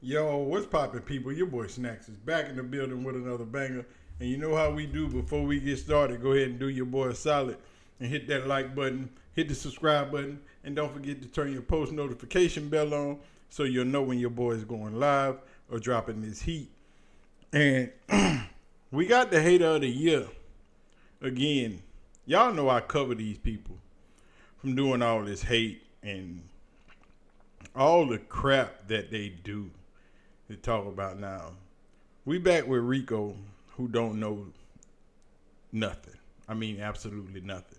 Yo, what's poppin', people? Your boy Snacks is back in the building with another banger. And you know how we do before we get started. Go ahead and do your boy a solid and hit that like button, hit the subscribe button, and don't forget to turn your post notification bell on so you'll know when your boy is going live or dropping this heat. And we got the hater of the year again. Y'all know I cover these people from doing all this hate and all the crap that they do to talk about now. We back with Rico, who don't know nothing. I mean, absolutely nothing.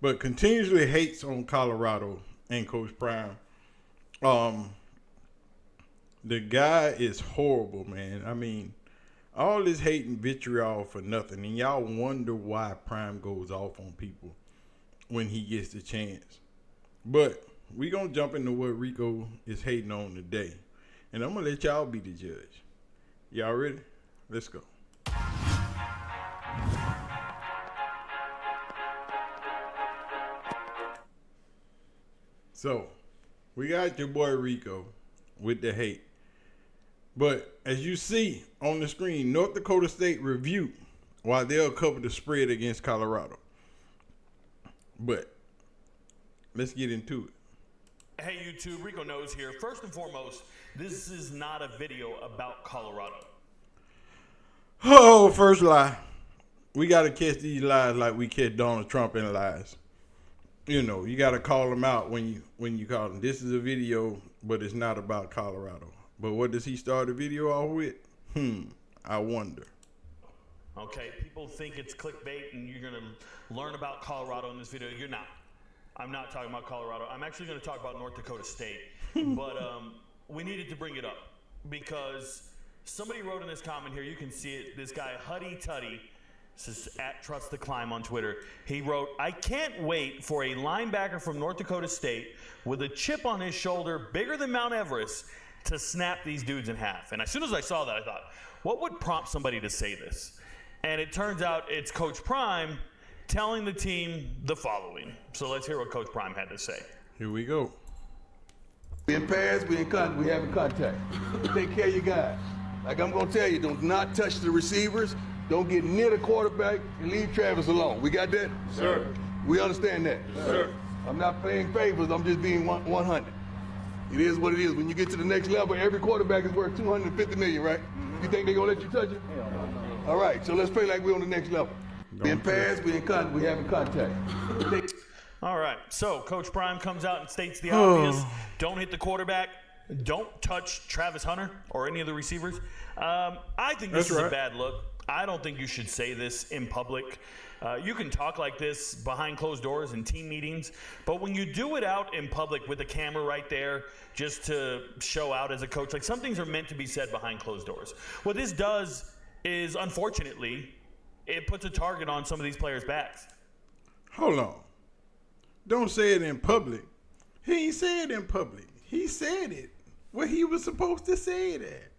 But continuously hates on Colorado and Coach Prime. The guy is horrible, man. I mean, all this hate and vitriol for nothing. And y'all wonder why Prime goes off on people when he gets the chance. But we going to jump into what Rico is hating on today. And I'm going to let y'all be the judge. Y'all ready? Let's go. So, we got your boy Rico with the hate. But as you see on the screen, North Dakota State review while they'll cover the spread against Colorado. But let's get into it. Hey YouTube, Rico Knows here. First and foremost, this is not a video about Colorado. Oh, first lie. We got to catch these lies like we catch Donald Trump in lies. You know, you got to call them out when you call them. This is a video, but it's not about Colorado. But what does he start the video off with? I wonder. Okay, people think it's clickbait and you're going to learn about Colorado in this video. You're not. I'm not talking about Colorado. I'm actually going to talk about North Dakota State. But we needed to bring it up because somebody wrote in this comment here, you can see it, this guy, Huddy Tuddy, this is at Trust the Climb on Twitter. He wrote, I can't wait for a linebacker from North Dakota State with a chip on his shoulder bigger than Mount Everest to snap these dudes in half. And as soon as I saw that, I thought, what would prompt somebody to say this? And it turns out it's Coach Prime telling the team the following. So let's hear what Coach Prime had to say. Here we go. We in pads, we having contact. Take care of your guys. Like I'm gonna tell you, do not touch the receivers. Don't get near the quarterback and leave Travis alone. We got that? Sir. We understand that? Sir. I'm not playing favors, I'm just being 100. It is what it is. When you get to the next level, every quarterback is worth $250 million, right? You think they're gonna let you touch it? All right, so let's play like we're on the next level. We in pads, we having contact. All right, so Coach Prime comes out and states the obvious. Don't hit the quarterback. Don't touch Travis Hunter or any of the receivers. I think this is a bad look. I don't think you should say this in public. You can talk like this behind closed doors in team meetings, but when you do it out in public with a camera right there just to show out as a coach, like some things are meant to be said behind closed doors. What this does is, unfortunately, it puts a target on some of these players' backs. Hold on. Don't say it in public. He ain't said it in public. He said it where he was supposed to say it at.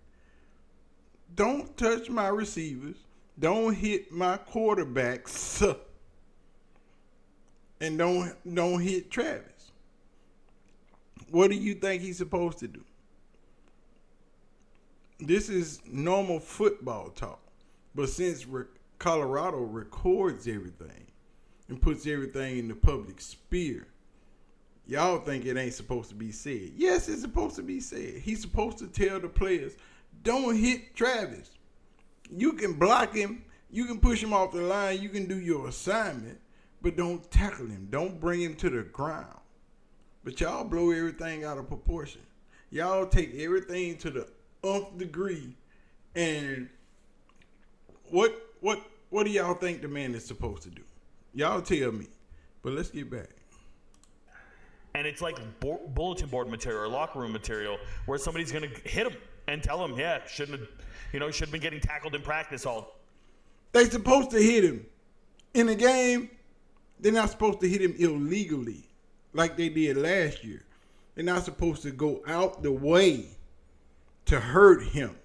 Don't touch my receivers. Don't hit my quarterbacks. And don't hit Travis. What do you think he's supposed to do? This is normal football talk. But since Colorado records everything and puts everything in the public sphere, y'all think it ain't supposed to be said. Yes, it's supposed to be said. He's supposed to tell the players, don't hit Travis. You can block him. You can push him off the line. You can do your assignment, but don't tackle him. Don't bring him to the ground. But y'all blow everything out of proportion. Y'all take everything to the nth degree. And what do y'all think the man is supposed to do? Y'all tell me. But let's get back. And it's like bulletin board material or locker room material where somebody's going to hit him and tell him, yeah, shouldn't have been getting tackled in practice all. They supposed to hit him. In a game, they're not supposed to hit him illegally like they did last year. They're not supposed to go out the way to hurt him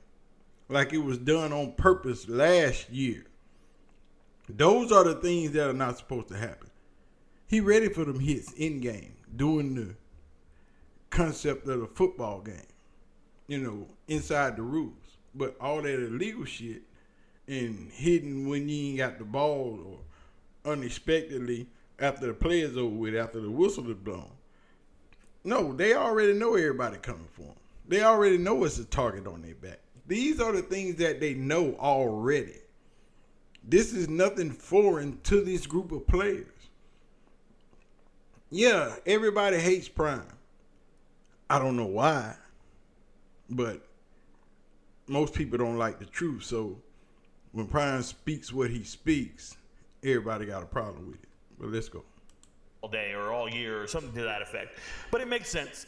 like it was done on purpose last year. Those are the things that are not supposed to happen. He ready for them hits in game, doing the concept of the football game. inside the rules. But all that illegal shit and hitting when you ain't got the ball or unexpectedly after the play is over with, after the whistle is blown. No, they already know everybody coming for them. They already know it's a target on their back. These are the things that they know already. This is nothing foreign to this group of players. Yeah, everybody hates Prime. I don't know why, but most people don't like the truth. So when Prime speaks what he speaks, everybody got a problem with it. But let's go. All day or all year or something to that effect. But it makes sense.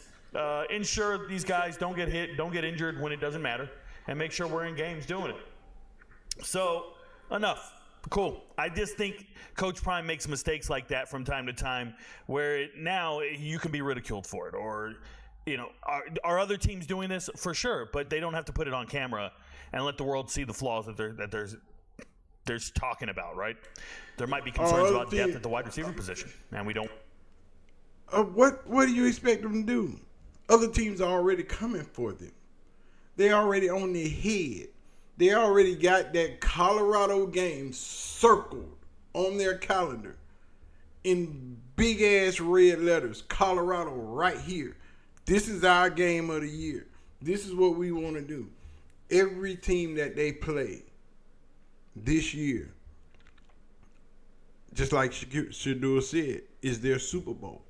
Ensure these guys don't get hit, don't get injured when it doesn't matter, and make sure we're in games doing it. So, enough. Cool. I just think Coach Prime makes mistakes like that from time to time where now you can be ridiculed for it. Or, are other teams doing this? For sure, but they don't have to put it on camera and let the world see the flaws that they're talking about, right? There might be concerns about depth at the wide receiver position, and we don't. What do you expect them to do? Other teams are already coming for them. They're already on their head. They already got that Colorado game circled on their calendar in big-ass red letters. Colorado right here. This is our game of the year. This is what we want to do. Every team that they play this year, just like Shador said, is their Super Bowl.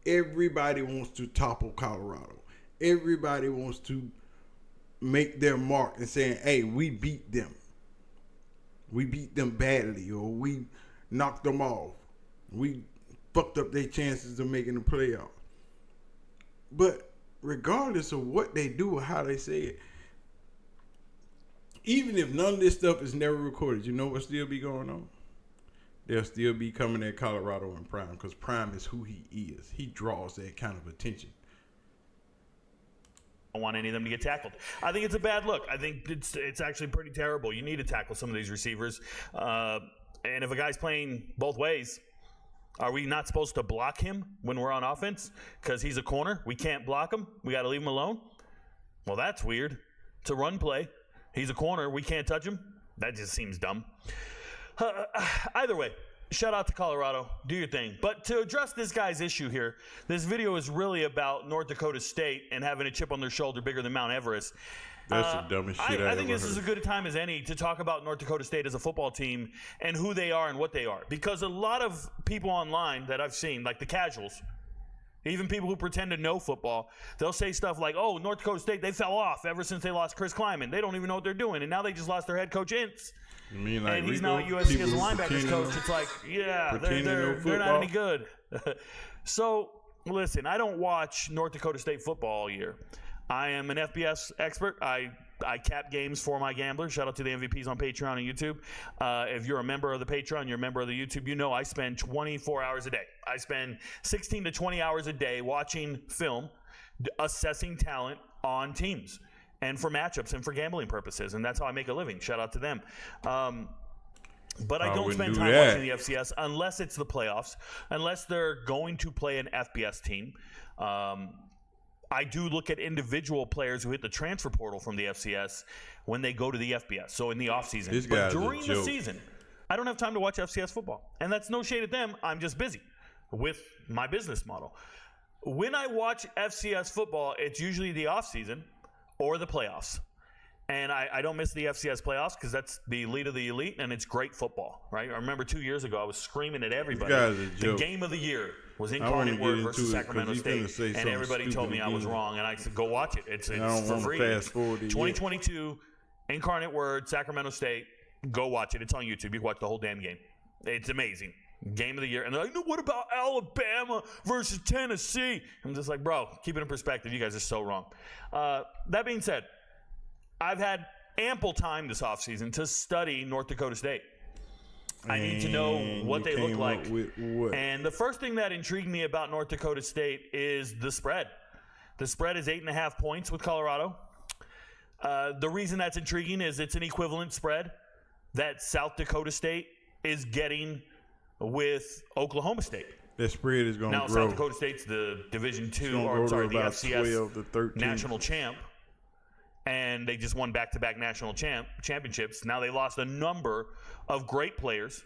Everybody wants to topple Colorado. Everybody wants to make their mark and saying, hey, we beat them. We beat them badly, or we knocked them off. We fucked up their chances of making the playoffs. But regardless of what they do or how they say it, even if none of this stuff is never recorded, you know what still be going on? They'll still be coming at Colorado and Prime because Prime is who he is. He draws that kind of attention. I don't want any of them to get tackled. I think it's a bad look. I think it's actually pretty terrible. You need to tackle some of these receivers. And if a guy's playing both ways, are we not supposed to block him when we're on offense? Because he's a corner. We can't block him. We got to leave him alone? Well, that's weird. It's a run play. He's a corner. We can't touch him? That just seems dumb. Either way, shout out to Colorado. Do your thing. But to address this guy's issue here, this video is really about North Dakota State and having a chip on their shoulder bigger than Mount Everest. That's the dumbest shit I think this is a good time as any to talk about North Dakota State as a football team and who they are and what they are. Because a lot of people online that I've seen, like the casuals, even people who pretend to know football, they'll say stuff like, oh, North Dakota State, they fell off ever since they lost Chris Kleiman. They don't even know what they're doing. And now they just lost their head coach, Ince. You mean like and he's Rico, now at USC as a linebackers coach. It's like, yeah, they're not any good. So, listen, I don't watch North Dakota State football all year. I am an FBS expert. I cap games for my gamblers. Shout out to the MVPs on Patreon and YouTube. If you're a member of the Patreon, you're a member of the YouTube, you know I spend 24 hours a day. I spend 16 to 20 hours a day watching film, assessing talent on teams, and for matchups and for gambling purposes. And that's how I make a living. Shout out to them. But I don't spend time watching the FCS unless it's the playoffs, unless they're going to play an FBS team. I do look at individual players who hit the transfer portal from the FCS when they go to the FBS, so in the offseason. But during the season, I don't have time to watch FCS football. And that's no shade at them. I'm just busy with my business model. When I watch FCS football, it's usually the offseason or the playoffs. And I don't miss the FCS playoffs because that's the elite of the elite, and it's great football, right? I remember 2 years ago, I was screaming at everybody. The game of the year was Incarnate Word versus Sacramento State, and everybody told me I was wrong, and I said, go watch it. It's for free. 2022, Incarnate Word, Sacramento State. Go watch it. It's on YouTube. You can watch the whole damn game. It's amazing. Game of the year. And they're like, no, what about Alabama versus Tennessee? I'm just like, bro, keep it in perspective. You guys are so wrong. That being said, I've had ample time this offseason to study North Dakota State. I need to know what they look like. And the first thing that intrigued me about North Dakota State is the spread. The spread is 8.5 points with Colorado. The reason that's intriguing is it's an equivalent spread that South Dakota State is getting with Oklahoma State. That spread is going to Now, grow. South Dakota State's the Division II, or I'm sorry, the FCS national champ. and they just won back-to-back national championships. Now they lost a number of great players.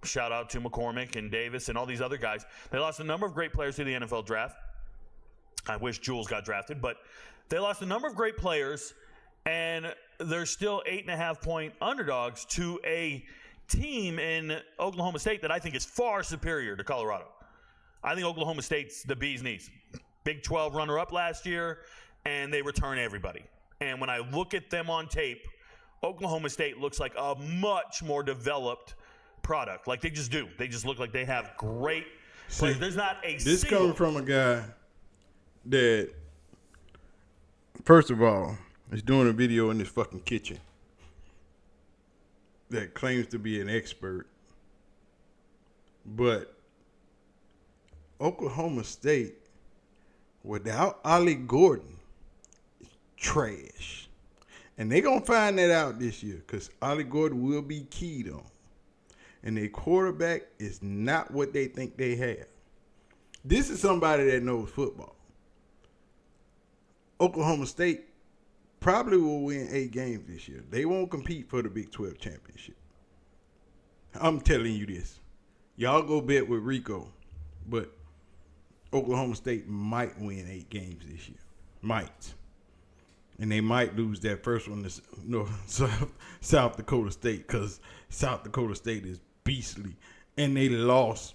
Shout out to McCormick and Davis and all these other guys. They lost a number of great players to the NFL draft. I wish Jules got drafted, but they lost a number of great players, and they're still 8.5-point underdogs to a team in Oklahoma State that I think is far superior to Colorado. I think Oklahoma State's the bee's knees. Big 12 runner-up last year, and they return everybody. And when I look at them on tape, Oklahoma State looks like a much more developed product. Like they just do. They just look like they have great players. There's not a This coming from a guy that, first of all, is doing a video in his fucking kitchen that claims to be an expert. But Oklahoma State, without Ollie Gordon, is trash. And they're going to find that out this year because Ollie Gordon will be keyed on. And their quarterback is not what they think they have. This is somebody that knows football. Oklahoma State probably will win 8 games this year. They won't compete for the Big 12 championship. I'm telling you this. Y'all go bet with Rico, but Oklahoma State might win 8 games this year. Might. And they might lose that first one to South Dakota State because South Dakota State is beastly. And they lost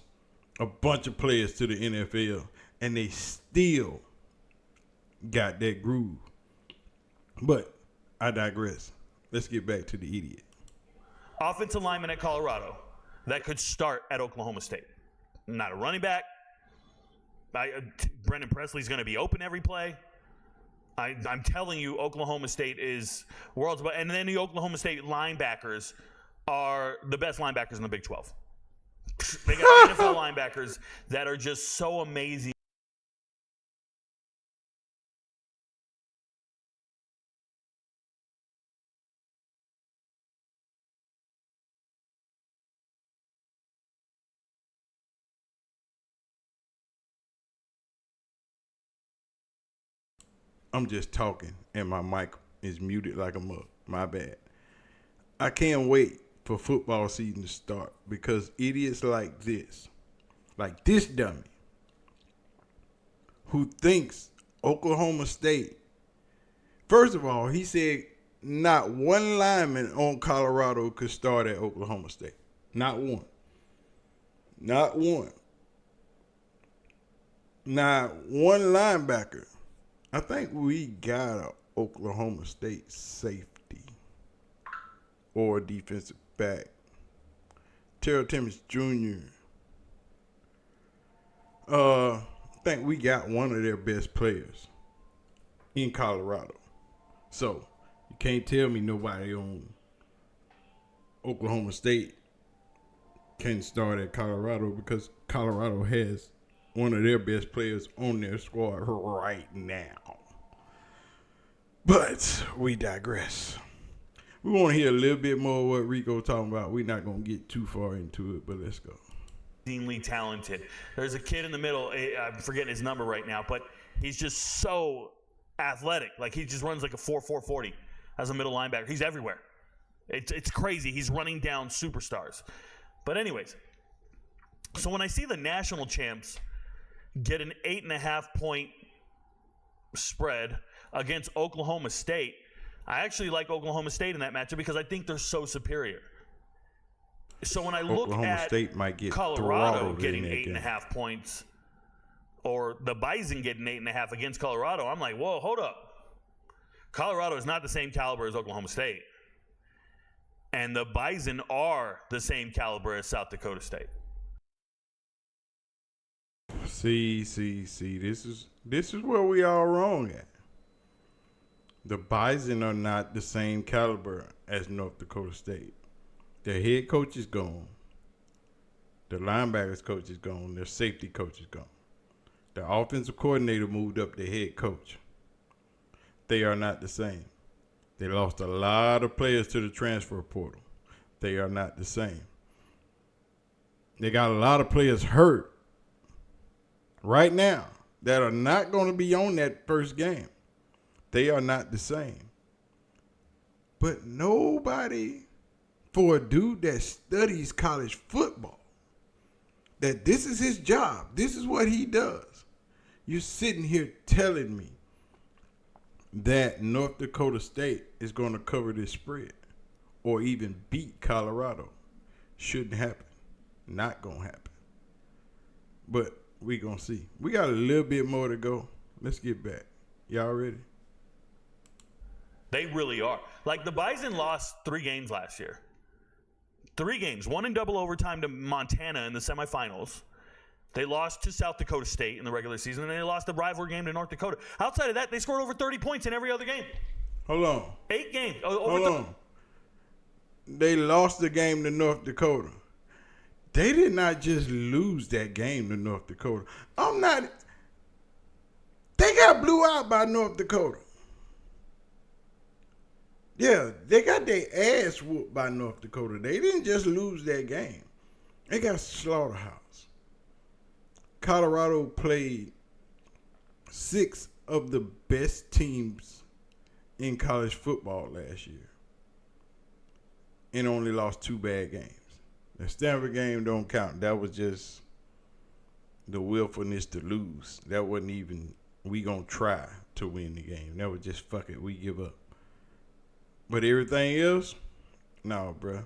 a bunch of players to the NFL. And they still got that groove. But I digress. Let's get back to the idiot. Offensive lineman at Colorado that could start at Oklahoma State. Not a running back. Brendan Presley's going to be open every play. I'm telling you, Oklahoma State is world's best. And then the Oklahoma State linebackers are the best linebackers in the Big 12. They got NFL linebackers that are just so amazing. I'm just talking and my mic is muted like a mug. My bad. I can't wait for football season to start because idiots like this dummy, who thinks Oklahoma State, first of all, he said not one lineman on Colorado could start at Oklahoma State. Not one. Not one. Not one linebacker. I think we got a Oklahoma State safety or defensive back. Terrell Timmons Jr. I think we got one of their best players in Colorado. So you can't tell me nobody on Oklahoma State can start at Colorado because Colorado has one of their best players on their squad right now. But we digress. We want to hear a little bit more of what Rico talking about. We're not going to get too far into it, but let's go. Extremely talented. There's a kid in the middle. I'm forgetting his number right now, but he's just so athletic. Like he just runs like a 4.40 40 as a middle linebacker. He's everywhere. It's crazy. He's running down superstars. But anyways, so when I see the national champs get an 8.5-point spread against Oklahoma State, I actually like Oklahoma State in that matchup because I think they're so superior. So when I look Oklahoma at State might get Colorado getting in that 8.5 game. points, or the Bison getting 8.5 against Colorado, I'm like, whoa, hold up. Colorado is not the same caliber as Oklahoma State. And the Bison are the same caliber as South Dakota State. See. This is where we all wrong at. The Bison are not the same caliber as North Dakota State. Their head coach is gone. Their linebackers coach is gone. Their safety coach is gone. Their offensive coordinator moved up their head coach. They are not the same. They lost a lot of players to the transfer portal. They are not the same. They got a lot of players hurt right now that are not going to be on that first game. They are not the same. But nobody, for a dude that studies college football, that this is his job, this is what he does. You're sitting here telling me that North Dakota State is going to cover this spread or even beat Colorado. Shouldn't happen. Not going to happen. But we going to see. We got a little bit more to go. Let's get back. Y'all ready? They really are. Like, the Bison lost 3 games last year. 3 games. 1 in double overtime to Montana in the semifinals. They lost to South Dakota State in the regular season, and they lost the rivalry game to North Dakota. Outside of that, they scored over 30 points in every other game. Hold on. 8 games. Hold on. They lost the game to North Dakota. They did not just lose that game to North Dakota. They got blew out by North Dakota. Yeah, they got their ass whooped by North Dakota. They didn't just lose that game. They got slaughterhouse. Colorado played 6 of the best teams in college football last year and only lost 2 bad games. The Stanford game don't count. That was just the willfulness to lose. That wasn't even, we gonna try to win the game. That was just, fuck it, we give up. But everything else, no, bruh.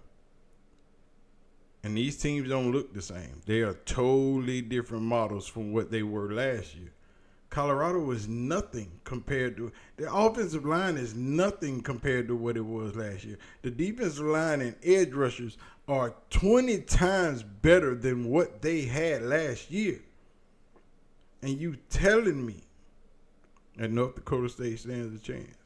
And these teams don't look the same. They are totally different models from what they were last year. Colorado is nothing compared to, the offensive line is nothing compared to what it was last year. The defensive line and edge rushers are 20 times better than what they had last year. And you telling me that North Dakota State stands a chance?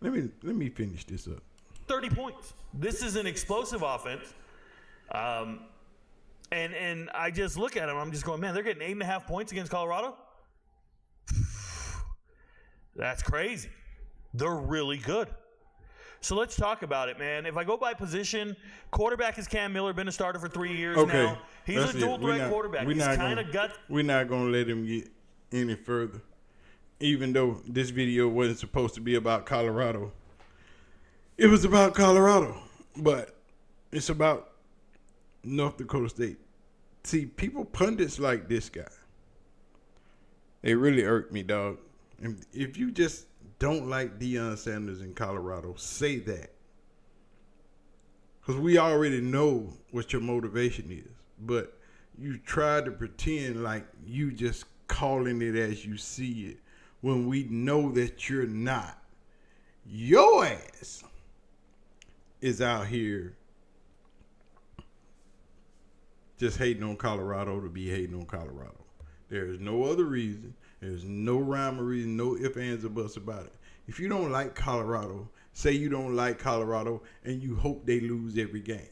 Let me finish this up. 30 points. This is an explosive offense. And I just look at them, I'm just going, man, they're getting 8.5 points against Colorado? That's crazy. They're really good. So let's talk about it, man. If I go by position, quarterback is Cam Miller, been a starter for 3 years now. He's a dual threat quarterback. He's kind of gut. We're not going to let him get any further. Even though this video wasn't supposed to be about Colorado. It was about Colorado. But it's about North Dakota State. See, people, pundits like this guy, they really irk me, dog. And if you just don't like Deion Sanders in Colorado, say that. Because we already know what your motivation is. But you try to pretend like you just calling it as you see it when we know that you're not. Your ass is out here just hating on Colorado to be hating on Colorado. There is no other reason. There's no rhyme or reason, no ifs, ands, or buts about it. If you don't like Colorado, say you don't like Colorado and you hope they lose every game.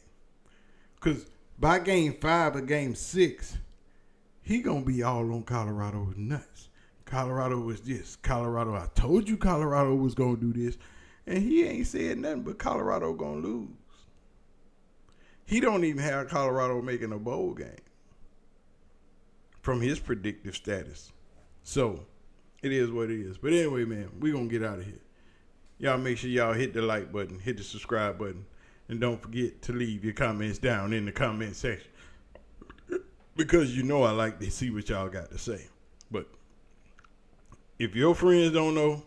Because by game 5 or game 6, he going to be all on Colorado's nuts. Colorado was this. Colorado, I told you Colorado was going to do this. And he ain't said nothing but Colorado going to lose. He don't even have Colorado making a bowl game from his predictive status. So, it is what it is. But anyway, man, we're going to get out of here. Y'all make sure y'all hit the like button, hit the subscribe button, and don't forget to leave your comments down in the comment section. Because you know I like to see what y'all got to say. But if your friends don't know,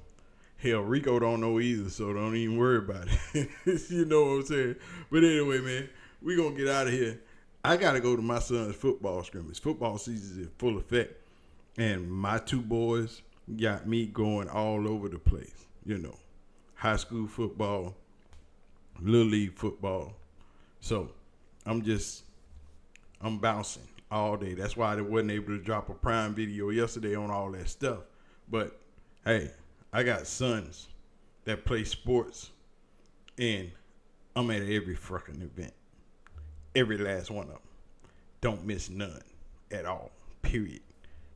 hell, Rico don't know either, so don't even worry about it. You know what I'm saying? But anyway, man, we're going to get out of here. I got to go to my son's football scrimmage. Football season is in full effect. And my 2 boys got me going all over the place. You know, high school football, little league football. So I'm bouncing all day. That's why I wasn't able to drop a Prime video yesterday on all that stuff. But, hey, I got sons that play sports, and I'm at every fucking event. Every last one of them. Don't miss none at all, period.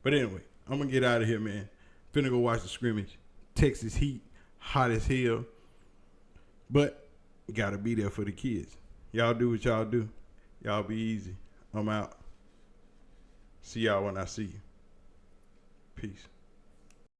But anyway, I'm going to get out of here, man. Finna go watch the scrimmage. Texas heat, hot as hell. But got to be there for the kids. Y'all do what y'all do. Y'all be easy. I'm out. See y'all when I see you. Peace.